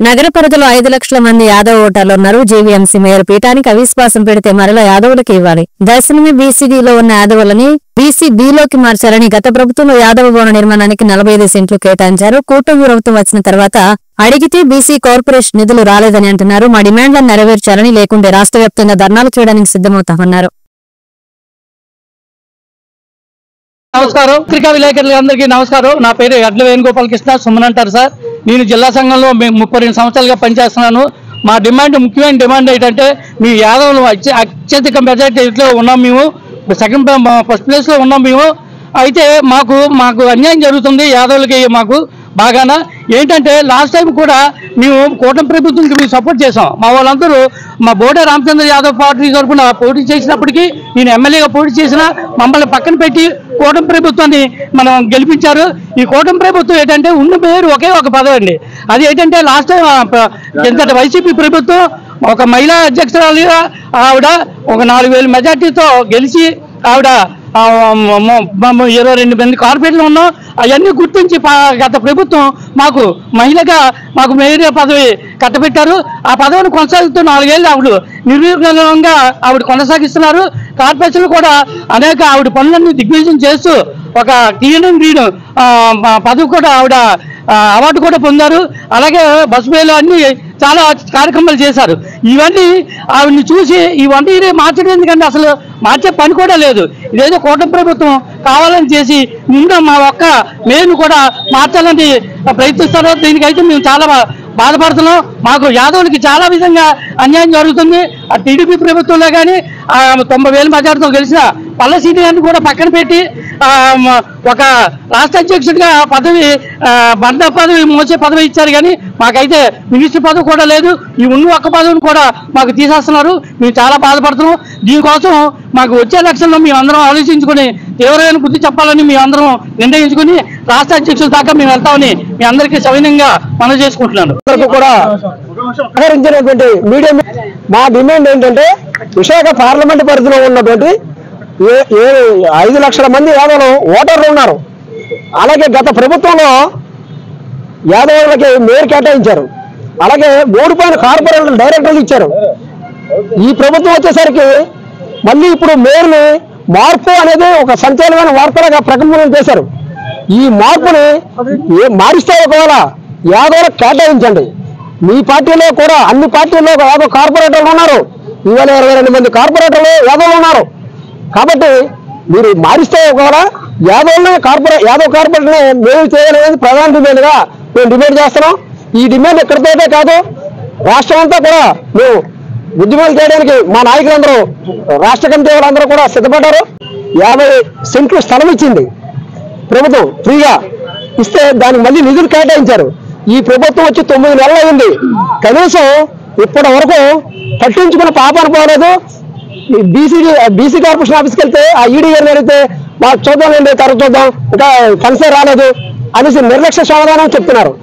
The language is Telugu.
నగర పరిధిలో 5 లక్షల మంది యాదవ్ ఓటర్లున్నారు. జీవీఎంసీ మేయర్ పీఠానికి అవిశ్వాసం పెడితే మరలా యాదవులకు ఇవ్వాలి. దర్శనమే బీసీడీలో ఉన్న యాదవులని బీసీబీలోకి మార్చాలని గత ప్రభుత్వంలో యాదవ భవన నిర్మాణానికి 45 సెంట్లు కేటాయించారు. కూటమి ప్రభుత్వం వచ్చిన తర్వాత అడిగితే బీసీ కార్పొరేషన్ నిధులు రాలేదని అంటున్నారు. మా డిమాండ్లను నెరవేర్చాలని, లేకుంటే రాష్ట్ర వ్యాప్తంగా ధర్నాలు చేయడానికి సిద్ధమవుతామన్నారు. నమస్కారం, పత్రికా విలేకరులందరికీ నమస్కారం. నా పేరు ఎడ్ల వేణుగోపాలకృష్ణ, సుమన్ అంటారు సార్. నేను జిల్లా సంఘంలో 32 సంవత్సరాలుగా పనిచేస్తున్నాను. మా ముఖ్యమైన డిమాండ్ ఏంటంటే, మీ యాదవులు అత్యధిక మెజార్టీలో ఉన్నాం. మేము ఫస్ట్ ప్లేస్లో ఉన్నాం మేము. అయితే మాకు అన్యాయం జరుగుతుంది యాదవులకి. మాకు బాగానా ఏంటంటే, లాస్ట్ టైం కూడా మేము కూటమి ప్రభుత్వంకి మేము సపోర్ట్ చేసాం. మా వాళ్ళందరూ మా బోడే రామచంద్ర యాదవ్ పార్టీ తరఫున పోటీ చేసినప్పటికీ, నేను ఎమ్మెల్యేగా పోటీ చేసిన మమ్మల్ని పక్కన పెట్టి కూటమి ప్రభుత్వాన్ని మనం గెలిపించారు. ఈ కూటమి ప్రభుత్వం ఏంటంటే ఉన్న పేరు ఒకే ఒక పదవి అండి. అది ఏంటంటే, లాస్ట్ టైం ఎంత వైసీపీ ప్రభుత్వం ఒక మహిళా అధ్యక్షురాలుగా ఆవిడ ఒక 4000 మెజార్టీతో గెలిచి ఆవిడ 22 మంది కార్పొరేట్లు ఉన్నాం. అవన్నీ గుర్తించి గత ప్రభుత్వం మాకు మహిళగా మాకు మేయర్ పదవి కట్టబెట్టారు. ఆ పదవిని కొనసాగుతూ 4 ఏళ్ళు ఆవిడ నిర్విఘ్నంగా ఆవిడ కొనసాగిస్తున్నారు. కార్పొరేషన్లు కూడా అనేక ఆవిడ పనులన్నీ దిగ్విజయం చేస్తూ ఒక టీఎన్ గ్రీన్ పదవి కూడా ఆవిడ అవార్డు కూడా పొందారు. అలాగే బస్ వేలు అన్ని చాలా కార్యక్రమాలు చేశారు. ఇవన్నీ ఆవిడని చూసి ఇవన్నీ మార్చడం ఎందుకంటే అసలు మార్చే పని కూడా లేదు. ఇదేదో కూటమి ప్రభుత్వం కావాలని చేసి ముందు మా ఒక్క మేలు కూడా మార్చాలని ప్రయత్నిస్తారు. దీనికైతే మేము చాలా బాధపడుతున్నాం. మాకు యాదవులకి చాలా విధంగా అన్యాయం జరుగుతుంది. ఆ టీడీపీ ప్రభుత్వంలో కానీ 90,000 మెజార్టీతో గెలిచిన పల్లెసీని అని కూడా పక్కన పెట్టి ఒక రాష్ట్ర అధ్యక్షుడిగా పదవి బండ పదవి మోసే పదవి ఇచ్చారు. కానీ మాకైతే మినిస్టర్ పదవి కూడా లేదు. ఈ ఉన్న ఒక్క పదవిని కూడా మాకు తీసేస్తున్నారు. మేము చాలా బాధపడుతున్నాం. దీనికోసం మాకు వచ్చే ఎలక్షన్లో మేము అందరం ఆలోచించుకొని తీవ్రమైన బుద్ధి చెప్పాలని మేము అందరం నిర్ణయించుకుని రాష్ట్ర అధ్యక్షుల దాకా మేము వెళ్తామని మీ అందరికీ సవినయంగా మనవి చేసుకుంటున్నాను. కూడా మీడియా మా డిమాండ్ ఏంటంటే, విశాఖ పార్లమెంట్ పరిధిలో ఉన్నటువంటి 5 లక్షల మంది యాదవులు ఓటర్లు ఉన్నారు. అలాగే గత ప్రభుత్వంలో యాదవులకి మేయర్ కేటాయించారు. అలాగే 3 పైన కార్పొరేటర్ డైరెక్టర్లు ఇచ్చారు. ఈ ప్రభుత్వం వచ్చేసరికి మళ్ళీ ఇప్పుడు మేయర్ని మార్పు అనేది ఒక సంచలనమైన వార్తలుగా ప్రకటన చేశారు. ఈ మార్పుని మారిస్తే ఒకవేళ యాదవులకు కేటాయించండి. మీ పార్టీలో కూడా అన్ని పార్టీల్లో యాదవ్ కార్పొరేటర్లు ఉన్నారు. ఇవాళ 22 మంది కార్పొరేటర్లు యాదవులు ఉన్నారు. కాబట్టి మీరు మారిస్తే ఒకవేళ యాదవ్ కార్పొరేటర్ని మేము చేయాలనేది ప్రధాన డిమాండ్గా మేము డిమాండ్ చేస్తున్నాం. ఈ డిమాండ్ ఎక్కడితోటే కాదు, రాష్ట్రం అంతా కూడా మేము ఉద్యమాలు చేయడానికి మా నాయకులందరూ, రాష్ట్ర కమిటీ వాళ్ళందరూ కూడా సిద్ధపడ్డారు. 50 సెంట్లు స్థలం ఇచ్చింది ప్రభుత్వం ఫ్రీగా ఇస్తే దానికి మళ్ళీ నిధులు కేటాయించారు. ఈ ప్రభుత్వం వచ్చి 9 నెలలు అయింది. కనీసం ఇప్పటి వరకు పట్టించుకున్న పాపాన పోలేదు. బీసీ కార్పొరేషన్ ఆఫీస్కి వెళ్తే ఆ ఈడీ గారిని అడిగితే మాకు చూద్దామండి, తర్వాత చూద్దాం, ఇంకా కలిసే రాలేదు అనేసి నిర్లక్ష్య సమాధానం చెప్తున్నారు.